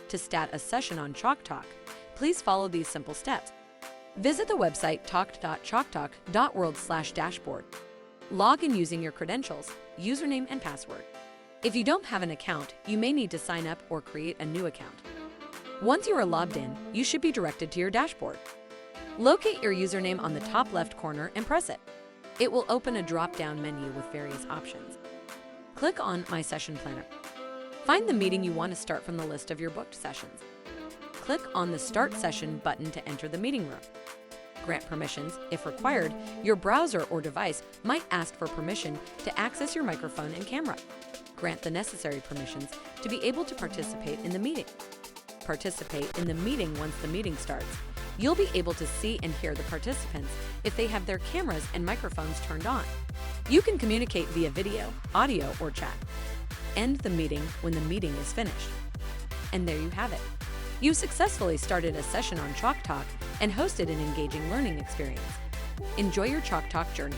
To start a session on ChalkTalk, please follow these simple steps. Visit the website talk.chalktalk.world/dashboard. Log in using your credentials, username and password. If you don't have an account, you may need to sign up or create a new account. Once you are logged in, you should be directed to your dashboard. Locate your username on the top left corner and press it. It will open a drop-down menu with various options. Click on My Session Planner. Find the meeting you want to start from the list of your booked sessions. Click on the Start Session button to enter the meeting room. Grant permissions. If required, your browser or device might ask for permission to access your microphone and camera. Grant the necessary permissions to be able to participate in the meeting. Participate in the meeting once the meeting starts. You'll be able to see and hear the participants if they have their cameras and microphones turned on. You can communicate via video, audio, or chat. End the meeting when the meeting is finished. And there you have it. You successfully started a session on ChalkTalk and hosted an engaging learning experience. Enjoy your ChalkTalk journey.